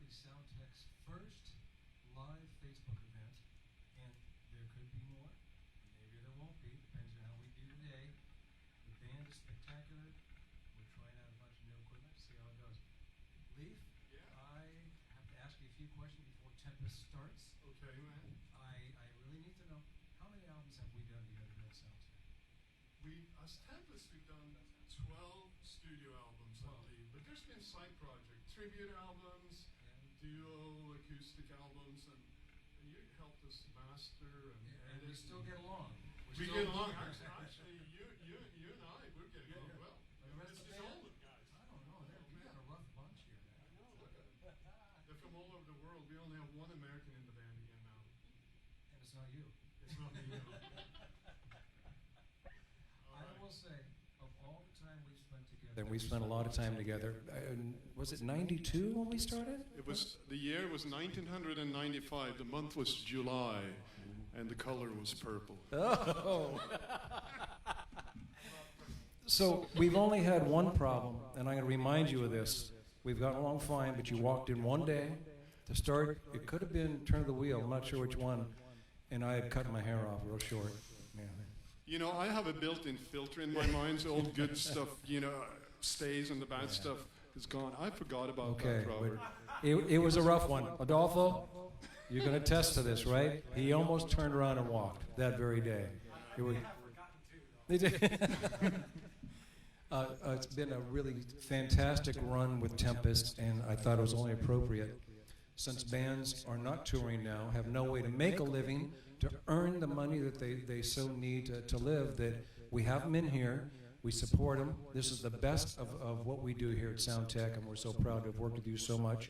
actually SOUNDTEK's first live Facebook event, and there could be more. Maybe there won't be, depends on how we do today. The band is spectacular. We're trying out a bunch of new equipment to see how it goes. Leaf, yeah. I have to ask you a few questions before Tempest starts. Okay, man. I really need to know, how many albums have we done together here at SOUNDTEK? As Tempest, we've done 12 studio albums, I believe. But there's been side projects, tribute albums, duo, acoustic albums, and you helped us master and And we still get along. We get along. Actually, you and I, we're getting along well. The rest of the It's all band? the guys. I don't know. We got a rough bunch here now. They're from all over the world. We only have one American in the band again now. And it's not you. It's not me. No. I will say, of all the time we've spent together, we spent a lot of time together. Was it 92 when we started? The year was 1995. The month was July, and the color was purple. Oh. So we've only had one problem, and I'm going to remind you of this. We've gotten along fine, but you walked in one day to start. It could have been turn of the wheel. I'm not sure which one. And I had cut my hair off real short. Yeah. You know, I have a built-in filter in my mind, so all the good stuff, stays and the bad stuff is gone. I forgot about that, Robert. It was a rough one. Adolfo, you're going to attest to this, right? He almost turned around and walked that very day. It's been a really fantastic run with Tempest, and I thought it was only appropriate, since bands are not touring now, have no way to make a living, to earn the money that they so need to live, that we have them in here, we support them. This is the best of what we do here at SOUNDTEK, and we're so proud to have worked with you so much.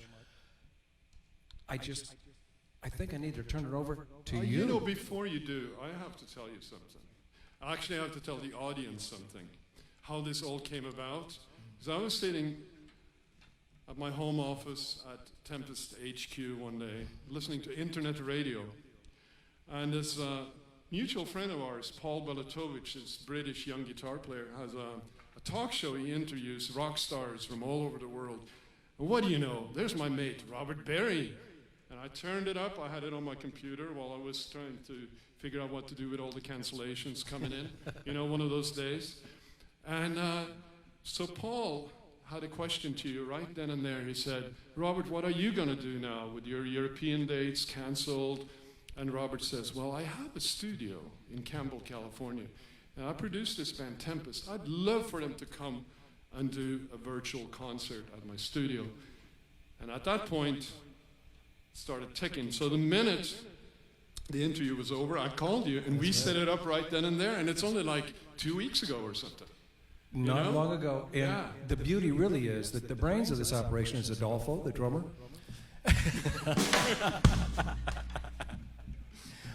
I think I need to turn it over to you. You know, before you do, I have to tell you something. Actually, I have to tell the audience something, how this all came about. Because I was sitting at my home office at Tempest HQ one day, listening to internet radio. And this mutual friend of ours, Paul Balatovich, this British young guitar player, has a talk show. He interviews rock stars from all over the world. And what do you know? There's my mate, Robert Berry. And I turned it up. I had it on my computer while I was trying to figure out what to do with all the cancellations coming in. One of those days. And so Paul had a question to you right then and there. He said, Robert, what are you going to do now with your European dates canceled? And Robert says, well, I have a studio in Campbell, California. And I produced this band, Tempest. I'd love for them to come and do a virtual concert at my studio. And at that point, it started ticking. So the minute the interview was over, I called you, and we set it up right then and there. And it's only like 2 weeks ago or something. Not long ago. And the beauty really is that the brains of this operation is Adolfo, the drummer.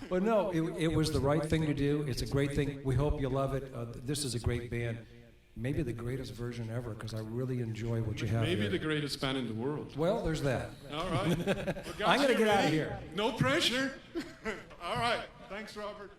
But no, it was the right thing to do. It's a great thing. We hope you love it. This is a great band. Maybe the greatest version ever, because I really enjoy what you have Maybe here. the greatest band in the world. Well, there's that. All right. Well, I'm going to get out of here. No pressure. All right. Thanks, Robert.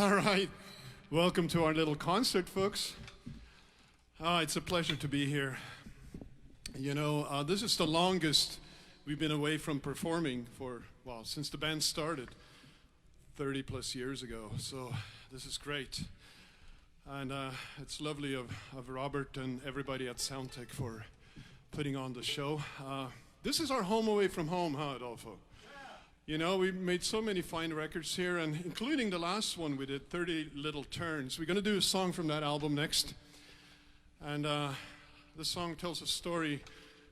All right. Welcome to our little concert, folks. It's a pleasure to be here. You know, this is the longest we've been away from performing for, well, since the band started 30 plus years ago. So this is great. And it's lovely of Robert and everybody at SOUNDTEK for putting on the show. This is our home away from home, huh, Adolfo? You know, we made so many fine records here, and including the last one we did, 30 Little Turns. We're going to do a song from that album next. And the song tells a story.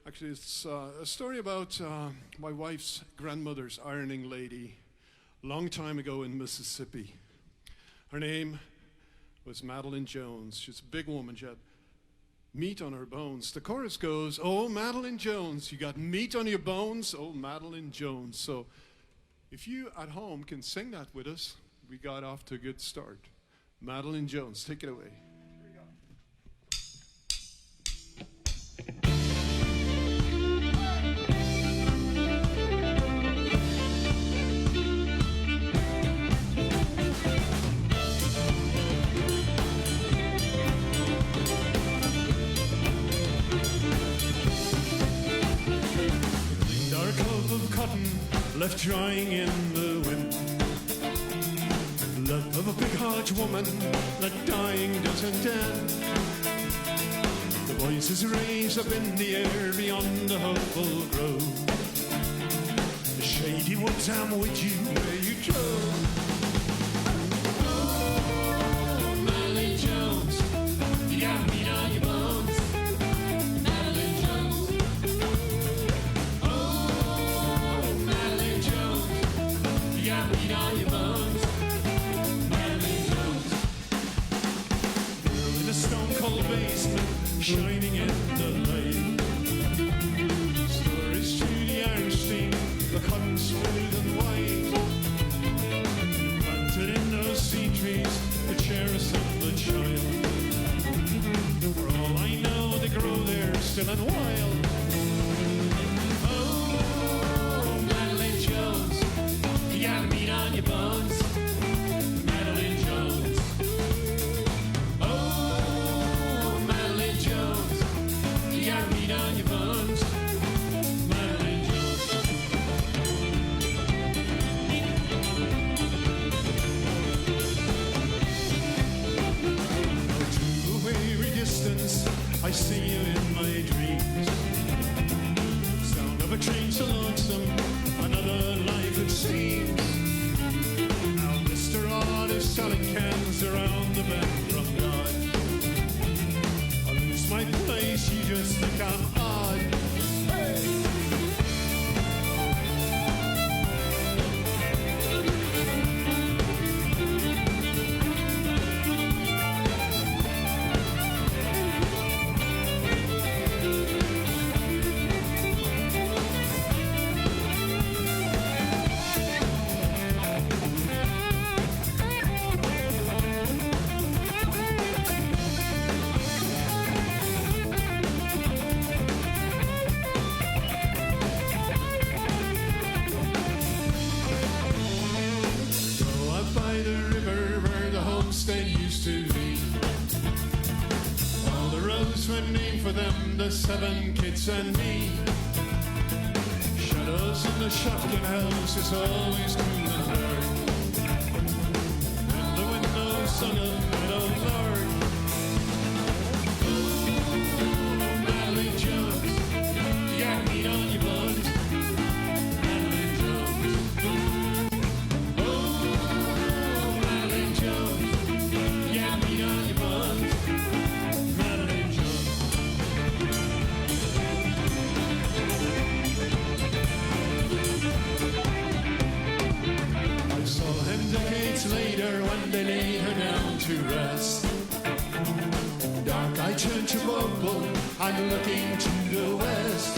Actually, it's a story about my wife's grandmother's ironing lady long time ago in Mississippi. Her name was Madeline Jones. She's a big woman. She had meat on her bones. The chorus goes, "Oh, Madeline Jones, you got meat on your bones, oh, Madeline Jones." So if you at home can sing that with us, we got off to a good start. Madeline Jones, take it away. Left drying in the wind. Love of a big heart woman that dying doesn't end. The voices raised up in the air beyond the hopeful grove. The shady woods, I'm with you where you drove. Oh, Madeline Jones, you got meat on your bones. Madeline Jones. Meat on your bones, Madeline Jones. Girl in a stone-cold basement, shining in the light. Stories to the iron steam, the cotton smooth and white. Planted in those sea trees, the cherries and the child. For all I know, they grow there still and wild. Oh, Madeline Jones. You got meat on your bones, Madeline Jones. Oh, Madeline Jones. You got meat on your bones, Madeline Jones. To a weary distance, I see you in my dreams. Sound of a train so lonesome, another life it seems. Now Mr. Odd is selling cans around the bend from God. I lose my place, you just think I'm odd. Hey! The 7 kids and me. Shadows in the shotgun house is always cool and dark. And the windows on a meadow lark. Oh, Madeline Jones, you got meat on your bones, Madeline Jones. Oh, Madeline Jones, you got meat on your bones, Madeline Jones. Later when they laid her down to rest, dark I turned to opal, I'm looking to the west.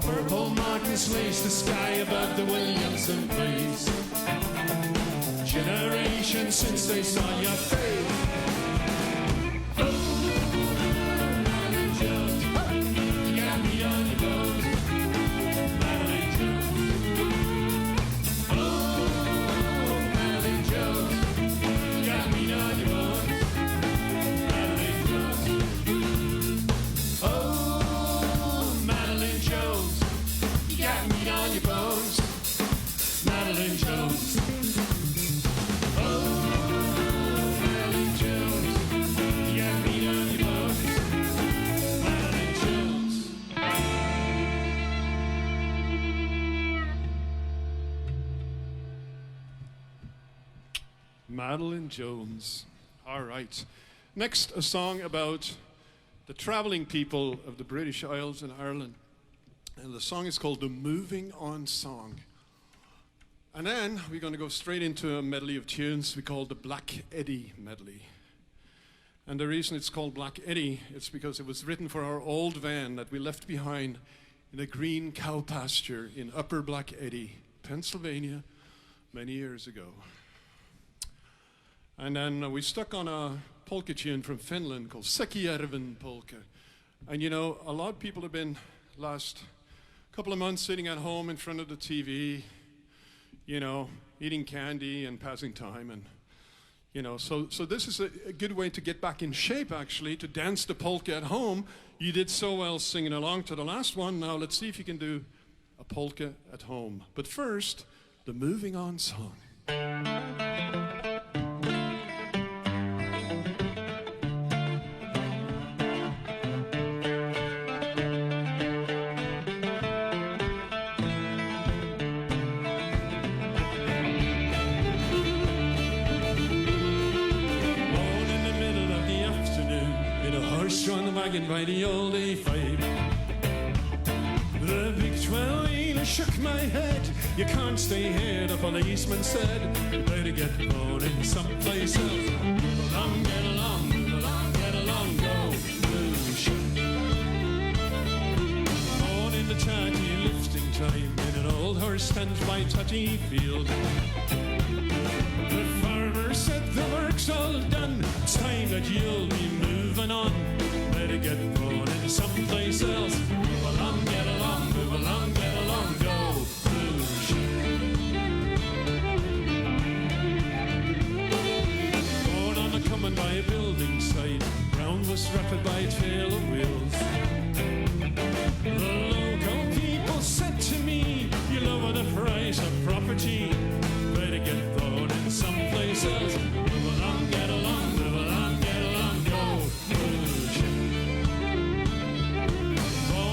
Purple martins lace the sky above the Williamson place. Generations since they saw your face. Madeline Jones, you got meat on your bones, Madeline Jones. Oh, Madeline Jones. Madeline Jones. All right. Next, a song about the traveling people of the British Isles and Ireland. And the song is called The Moving On Song. And then we're going to go straight into a medley of tunes we call the Black Eddy medley. And the reason it's called Black Eddy, it's because it was written for our old van that we left behind in a green cow pasture in Upper Black Eddy, Pennsylvania, many years ago. And then we stuck on a polka tune from Finland called Sekijärven Polka. And you know, a lot of people have been last couple of months sitting at home in front of the TV, you know, eating candy and passing time. And you know, so this is a good way to get back in shape, actually, to dance the polka at home. You did so well singing along to the last one. Now let's see if you can do a polka at home. But first, the Moving On Song. By the old A5, the big 12 shook my head. You can't stay here, the policeman said. You better get on in someplace else. Move along, get along, move along, get along, go. Move. On in the chatty lifting time, in an old horse stands by Tutty Field. The farmer said the work's all done. It's time that you'll be moving on. Better get on in someplace else. Move along, get along, move along, get along, go. Move. Going on a coming by a building site. Ground was rapid by a trail of wheels. The local people said to me, you lower the price of property. Better get on in someplace else. Move along, get along, move along, get along, go. Move.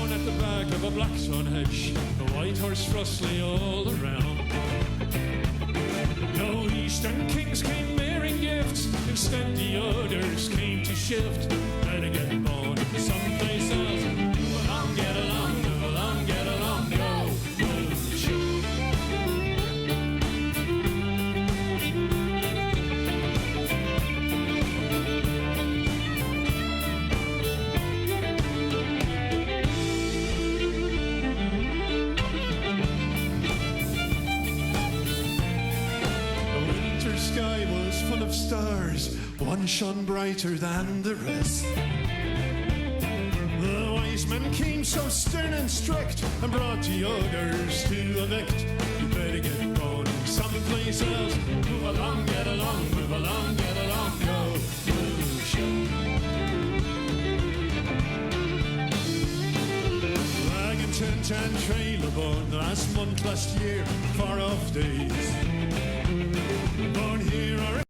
At the back of a blackthorn hedge, the white horse thrust lay all around. No eastern kings came bearing gifts, instead the others came to shift. Better get born someplace else. Move along, get along, move along, get along, go. Move. Sky was full of stars, one shone brighter than the rest. The wise men came so stern and strict and brought the others to evict. You better get going someplace else. Move along, get along, move along, get along, go. Move. Wagon tent and trailer born last month, last year, far off days. Born here are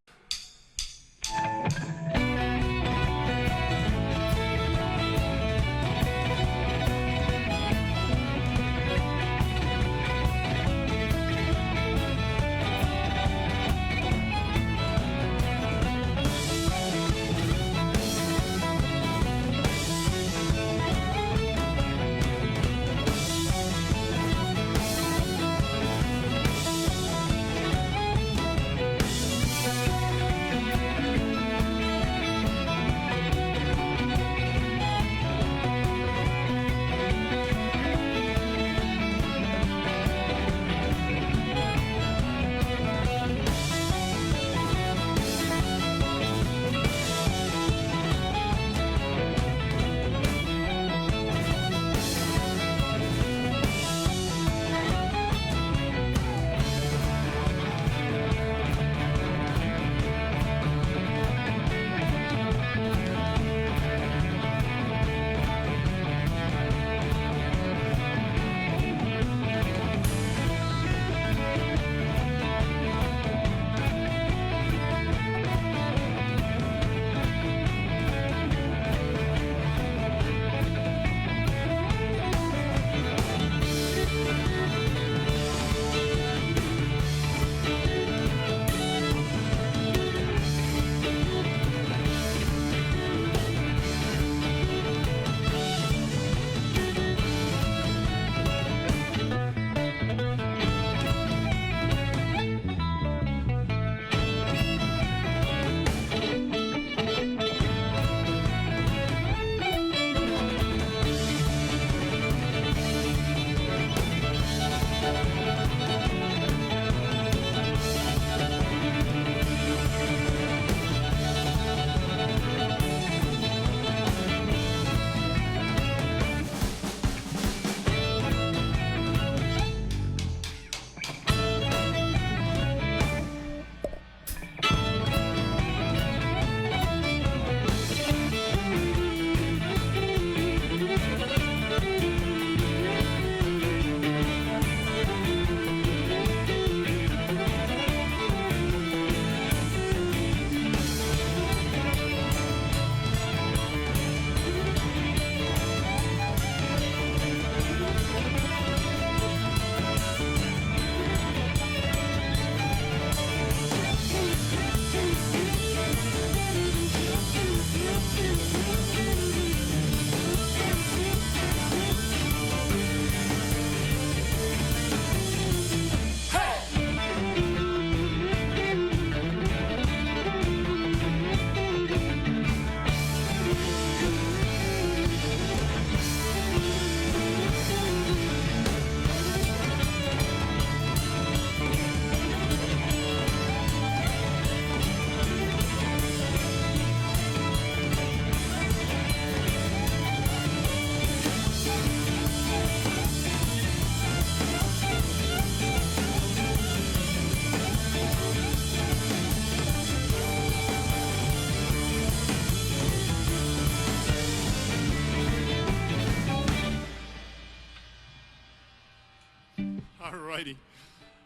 All righty.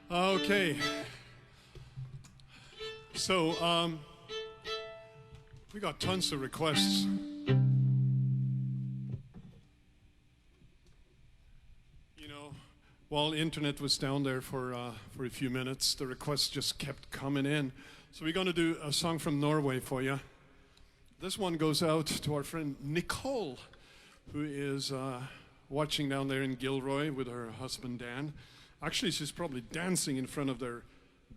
Okay. So, we got tons of requests. You know, while the internet was down there for a few minutes, the requests just kept coming in. So we're going to do a song from Norway for you. This one goes out to our friend Nicole, who is watching down there in Gilroy with her husband Dan. Actually, she's probably dancing in front of their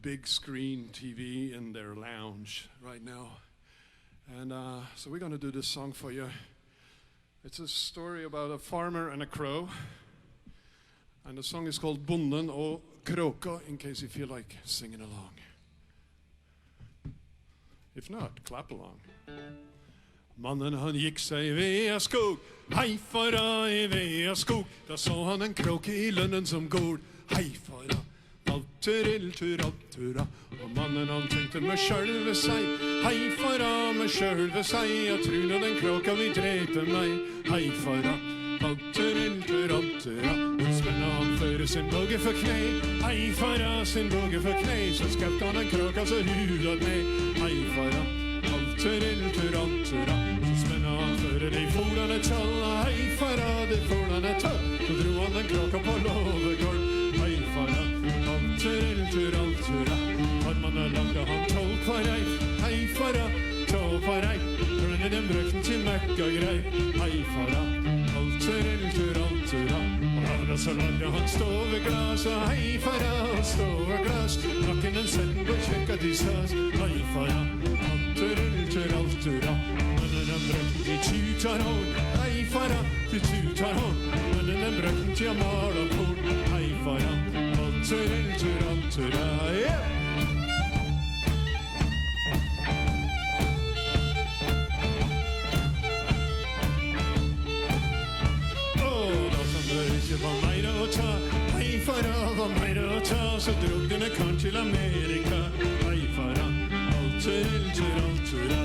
big screen TV in their lounge right now. And so we're going to do this song for you. It's a story about a farmer and a crow. And the song is called Bonden og Kråka, in case you feel like singing along. If not, clap along. Mannen han gikk seg i vea skog, hei fara i vea skog. Da så han en kråke i lønnen som går, hei fara, alt-turil-tur-alt-tura. Og mannen han tenkte med sjølve seg, hei fara med sjølve seg. Jeg tror nå den kråka vil drepe meg, hei fara, alt-turil-tur-alt-tura. Spenna han føre sin båge for kne, hei fara sin båge for kne. Så skapte han en kråka så hulet ned, hei fara, alt-turil-tur-alt-tura. Så spenna han føre de folene tall, hei fara, de folene tall. Så dro han den kråka på låvegård, hei fara, alt-turil-tur-alt-tura. Armene lagde han 12 på reif, hei fara, 12 på reif. Hørne den brøkten til mekka grei, hei fara, alt-turil-tur-alt-tura. Og så lagde han stoveglas, og hei fara, stoveglas. Nakken den setten på kjekka de stas, hei fara, alt-turil-tur-alt-tura. Men den brøkten til tutarhån, hei fara, til tutarhån. Men den brøkten til amalapån, hei fara, alt-turil-tur-alt-tura. Yeah! Det var mer å ta, hei fara, var mer å ta. Så drog denne karen til Amerika, hei fara, alt-turil-tur-alt-tura.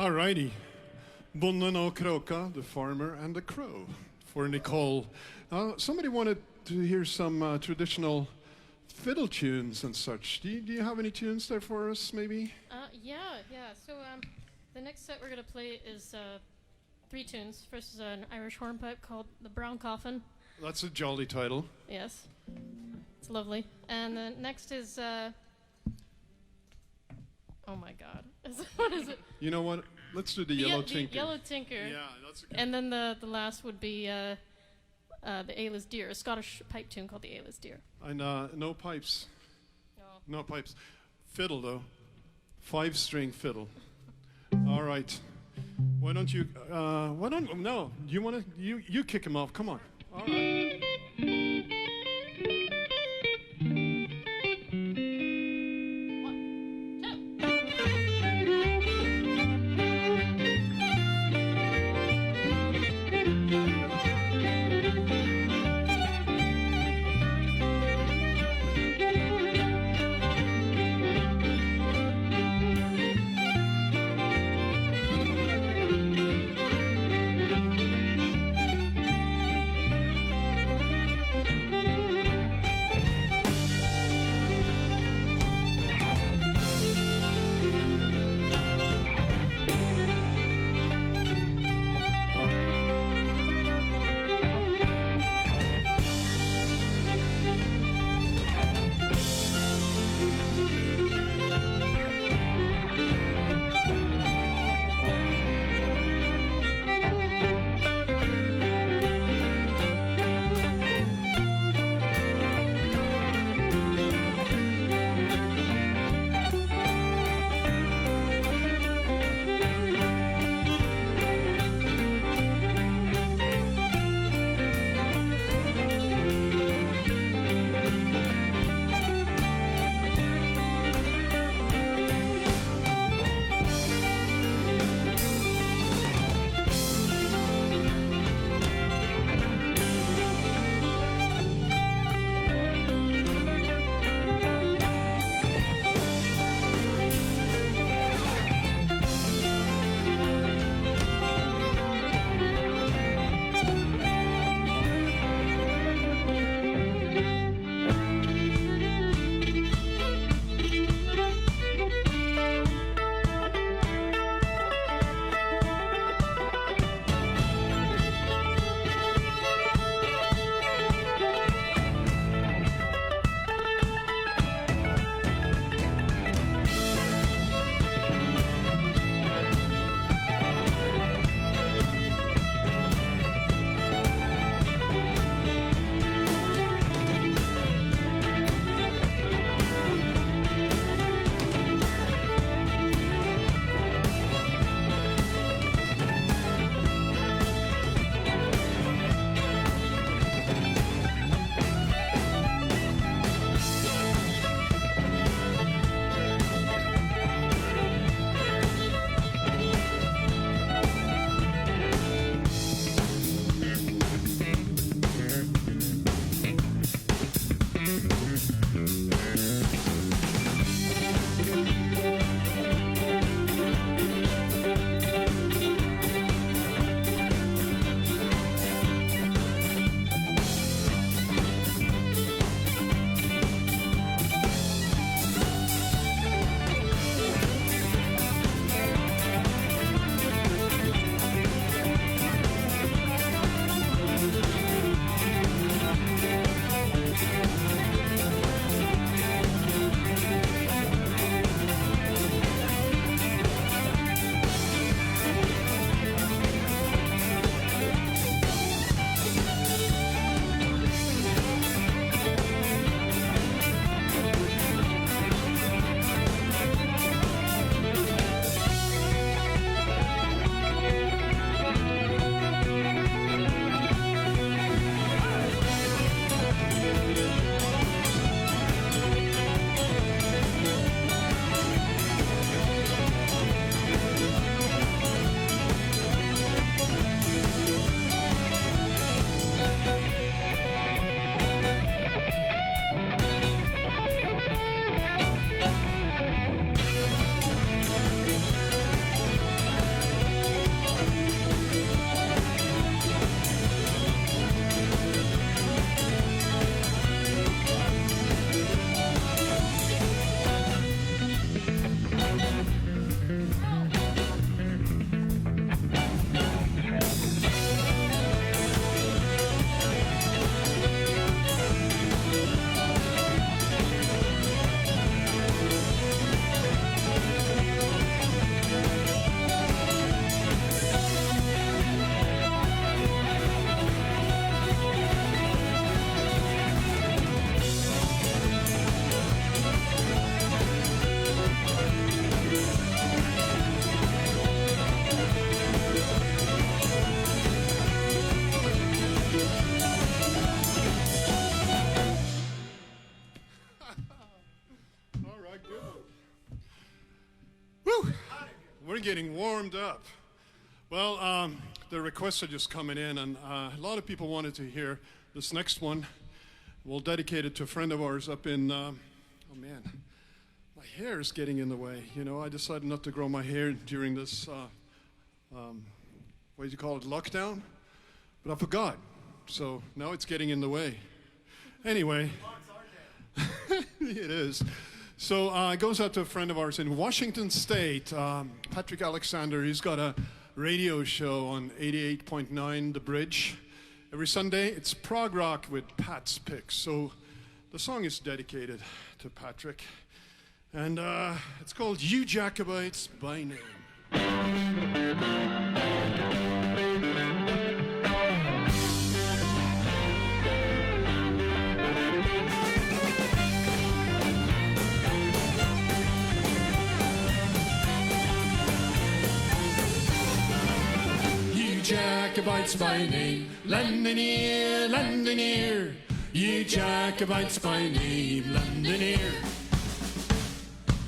All righty. Bonden och Kråka, The Farmer and the Crow for Nicole. Somebody wanted to hear some traditional fiddle tunes and such. Do you have any tunes there for us, maybe? Yeah. So the next set we're going to play is 3 tunes. First is an Irish hornpipe called The Brown Coffin. That's a jolly title. Yes. It's lovely. And the next is... oh my god. What is it? You know what? Let's do the Yellow Tinker. The Yellow Tinker. Yeah, that's a good And then the last would be the Ayla's Deer, a Scottish pipe tune called the Ayla's Deer. And no pipes. No. No pipes. Fiddle, though. 5-string fiddle. All right. Why don't you... No. You want to... You kick him off. Come on. All right. We're getting warmed up. Well, the requests are just coming in, and a lot of people wanted to hear this next one. We'll dedicate it to a friend of ours up in, oh man, my hair is getting in the way. You know, I decided not to grow my hair during this, what do you call it, lockdown? But I forgot, so now it's getting in the way. Anyway, it is. So it goes out to a friend of ours in Washington State, Patrick Alexander. He's got a radio show on 88.9 The Bridge. Every Sunday, it's prog rock with Pat's Picks. So the song is dedicated to Patrick. And it's called You Jacobites by Name. Jacobites by name, lend an ear, lend an ear. You Jacobites by name, lend an ear.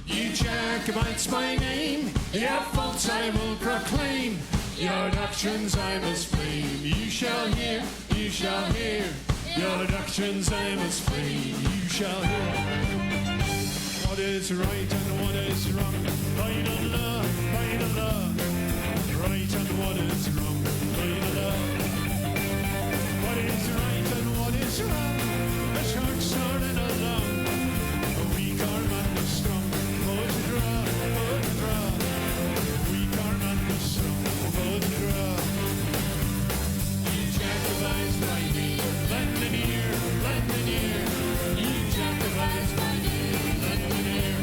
You Jacobites by name, your faults I will proclaim, your doctrines I must flame. You shall hear, you shall hear, your doctrines I must flame. You shall hear what is right and what is wrong. By the law, by the law. Right and what is wrong. What is right and what is wrong? A short sword and a long, a weak arm and a strong. Both draw, both draw. Weak arm and a strong, both draw. You Jacobites by name, lend an ear, lend an ear. You Jacobites by name, lend an ear.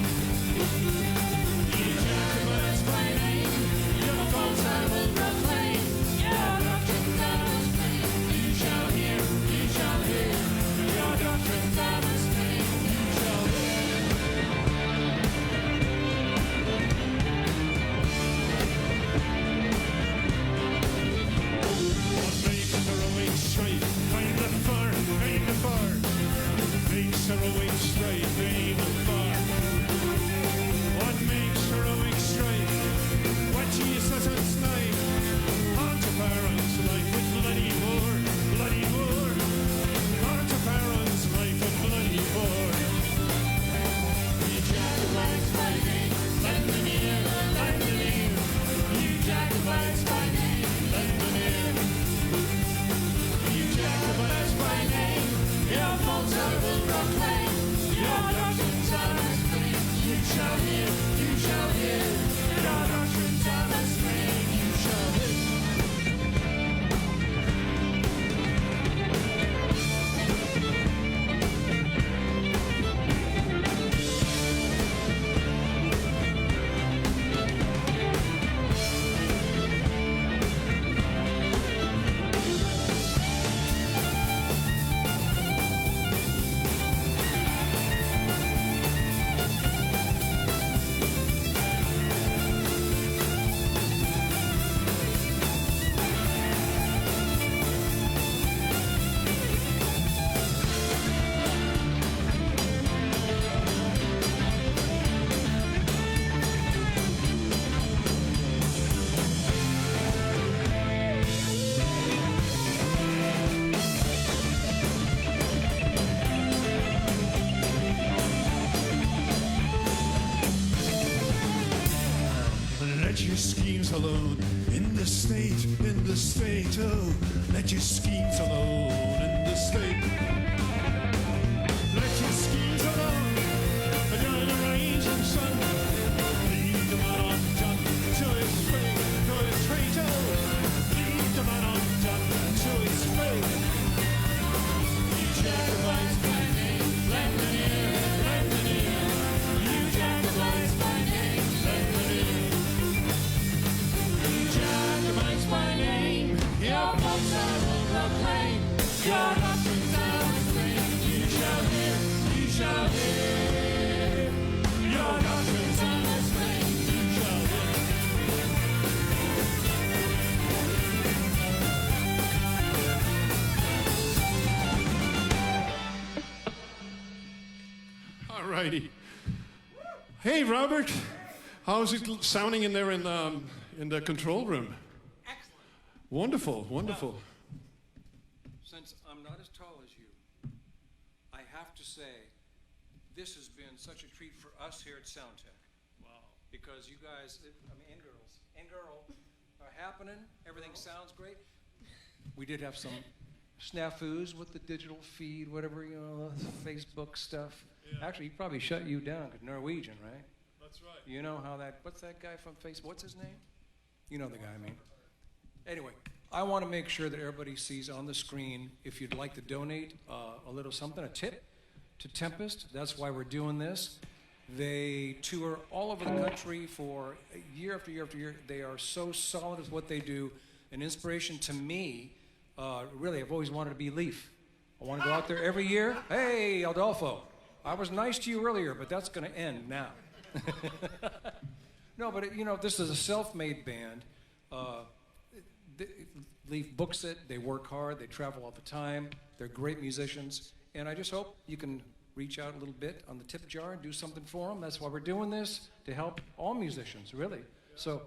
You Jacobites by name, your faults I will proclaim. Your doctrines I must claim. You shall hear, you shall hear. Your doctrines I must claim. You shall hear. What makes heroic strife? Find the far, aim the far. Makes heroic strife, aim the far. What makes heroic strife? What Jesus and snipe. On to Baron's life with bloody war, bloody war. On to Baron's life with bloody war. You Jacobites by name, lend an ear, lend an ear. You Jacobites by name, lend an ear. You Jacobites by name, your faults I will proclaim. Your doctrines I must claim. You shall hear, you shall hear. Your doctrines I must claim. You shall hear. Let your schemes alone in the state, oh, let your schemes alone in the state. Let your schemes alone, down the range and sun. Leave the man undone till it's fake, till it's straight, oh. Leave the man undone till it's fake. You Jacobites by name, lend an ear, lend an ear. You Jacobites by name, lend an ear. Jacobites by name, your faults I will proclaim. Your doctrines I must claim. You shall hear, you shall hear. Your doctrines I must claim. You shall hear. All righty. Hey, Robert. How's it sounding in there in the control room? Excellent. Wonderful, wonderful. Since I'm not as tall as you, I have to say, this has been such a treat for us here at SOUNDTEK. Wow. Because you guys, and girl, are happening. Everything sounds great. We did have some snafus with the digital feed, whatever, you know, Facebook stuff. Yeah. Actually, he probably shut you down because Norwegian, right? That's right. You know how that, what's that guy from Facebook? What's his name? You know the guy I mean. Anyway, I want to make sure that everybody sees on the screen, if you'd like to donate a little something, a tip to Tempest. That's why we're doing this. They tour all over the country for year after year after year. They are so solid at what they do. An inspiration to me, really, I've always wanted to be Leaf. I want to go out there every year. Hey, Adolfo, I was nice to you earlier, but that's going to end now. No, but you know, this is a self-made band. Leaf books it. They work hard. They travel all the time. They're great musicians, and I just hope you can reach out a little bit on the tip jar and do something for them. That's why we're doing this, to help all musicians, really. Yeah. So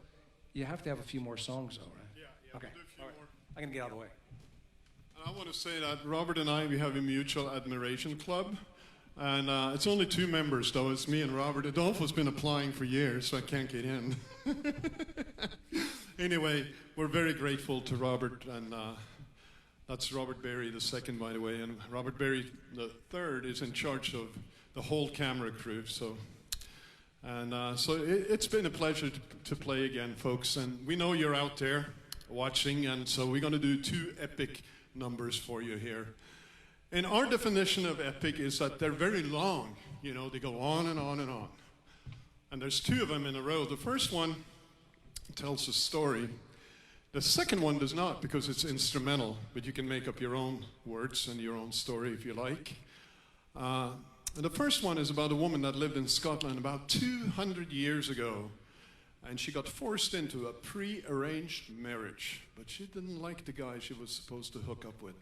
you have to have a few more songs, though, right? Yeah. Okay. We'll do a few more. I'm gonna get out of the way. And I want to say that Robert and I, we have a mutual admiration club. And it's only 2 members, though. It's me and Robert. Adolfo's been applying for years, so I can't get in. Anyway, we're very grateful to Robert, and that's Robert Berry the second, by the way. And Robert Berry the third is in charge of the whole camera crew. So it's been a pleasure to play again, folks. And we know you're out there watching, and so we're going to do 2 epic numbers for you here. And our definition of epic is that they're very long. You know, they go on and on and on. And there's 2 of them in a row. The first one tells a story. The second one does not, because it's instrumental, but you can make up your own words and your own story if you like. And the first one is about a woman that lived in Scotland about 200 years ago. And she got forced into a pre-arranged marriage. But she didn't like the guy she was supposed to hook up with.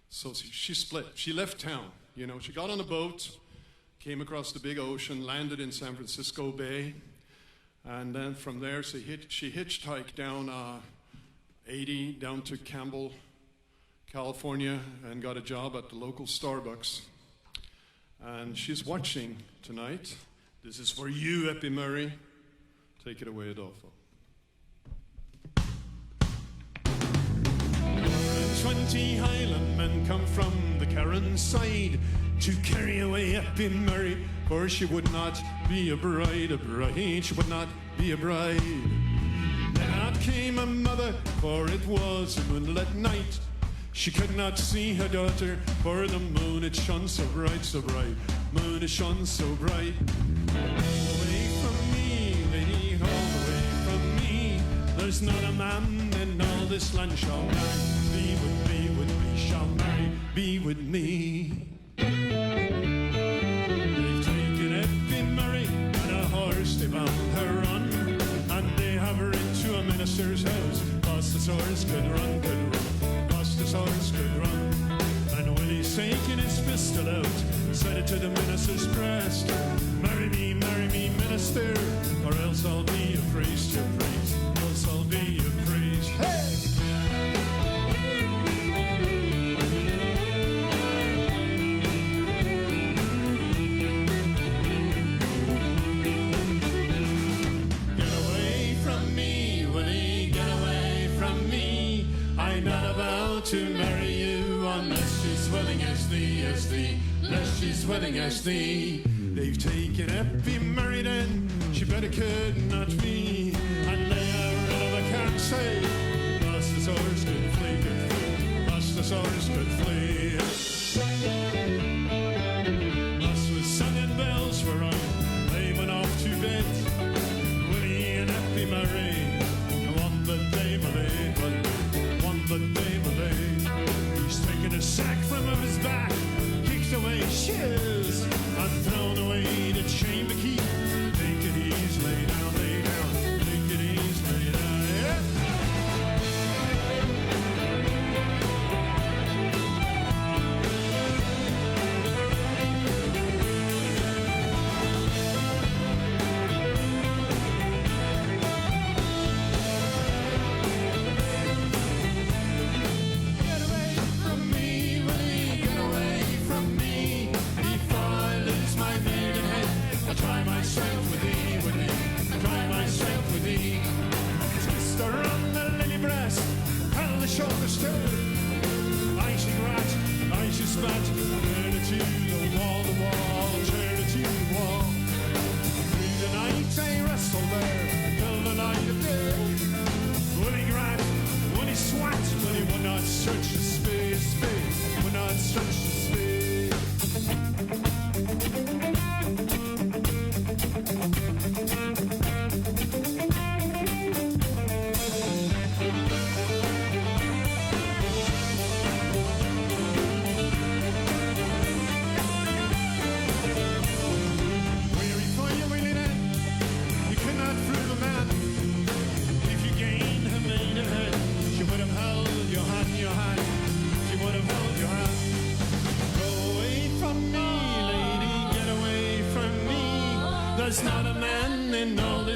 So she split. She left town. You know, she got on a boat, came across the big ocean, landed in San Francisco Bay, and then from there she hitchhiked down 80 down to Campbell, California, and got a job at the local Starbucks. And she's watching tonight. This is for you, Eppie Murray. Take it away, Adolfo. 20 Highlandmen come from the Karen side to carry away Eppie Murray, for she would not be a bride, she would not be a bride. Then out came a mother, for it was a moonlit night. She could not see her daughter, for the moon it shone so bright, so bright. Moon it shone so bright. Away from me, lady, all away from me. There's not a man in all this land shall marry. Be with me, shall marry, be with me. They've taken Eppie Murray and a horse, they bound her on, and they have her into a minister's house. Cause the horse could run, cause the horse could run. And when he's taking his pistol out, said it to the minister's breast, marry me, minister, or else I'll be a priest, your priest, else I'll be a priest. Hey! To marry you unless she's willing as thee, unless she's willing as thee. They've taken Eppie Murray then, she better could not be, and lay her rid of a can't say, lost the horse could flee, lost the horse could flee. Thus was singing bells were on, they went off to bed, Willie and Eppie Murray, one that they believed, one that they believed. He's taken a sack from his back, kicked away shoes, and thrown away the chamber key. Take it easy, lay down, take it easy, lay down, yeah.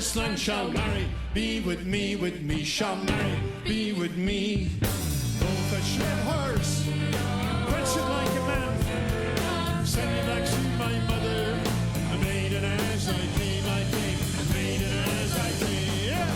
this land shall marry. Be with me, shall marry, be with me. Both a shed horse, friendship like a man. Send me back to my mother. I made it as I came, I made it as I came. Yeah.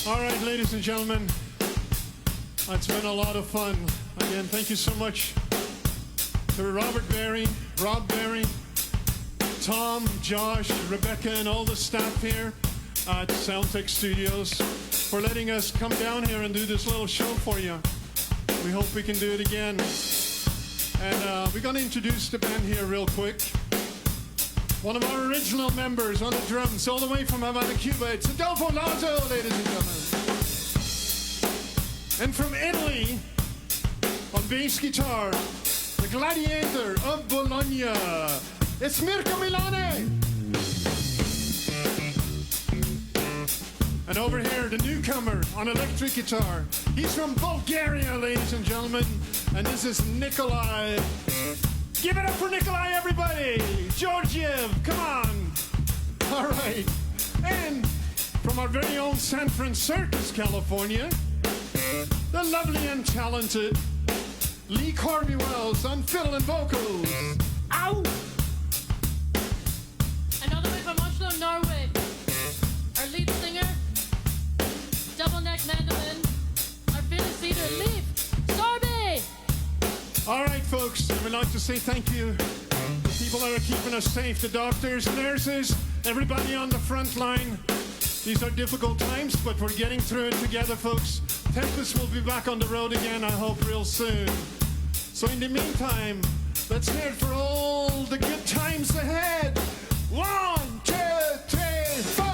All right, ladies and gentlemen, it's been a lot of fun. Again, thank you so much to Rob Berry, Tom, Josh, Rebecca, and all the staff here at SOUNDTEK Studios for letting us come down here and do this little show for you. We hope we can do it again. And we're going to introduce the band here real quick. One of our original members on the drums, all the way from Havana, Cuba, it's Adolfo Lazo, ladies and gentlemen. And from Italy, on bass guitar, the gladiator of Bologna, it's Mirko Milane. And over here, the newcomer on electric guitar, he's from Bulgaria, ladies and gentlemen, and this is Nikolai. Give it up for Nikolai, everybody! Georgiev, come on! All right. And from our very own San Francisco, California, the lovely and talented Lee Corby Wells on fiddle and vocals. Ow! And all the way from Oslo, Norway, our lead singer, double neck mandolin, our fiddle leader, Leif Sorby! All right, folks, we'd like to say thank you to the people that are keeping us safe, the doctors, nurses, everybody on the front line. These are difficult times, but we're getting through it together, folks. Tempest will be back on the road again, I hope, real soon. So in the meantime, let's hear it for all the good times ahead. 1, 2, 3, 4.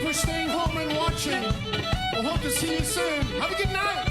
for staying home and watching. We'll hope to see you soon. Have a good night.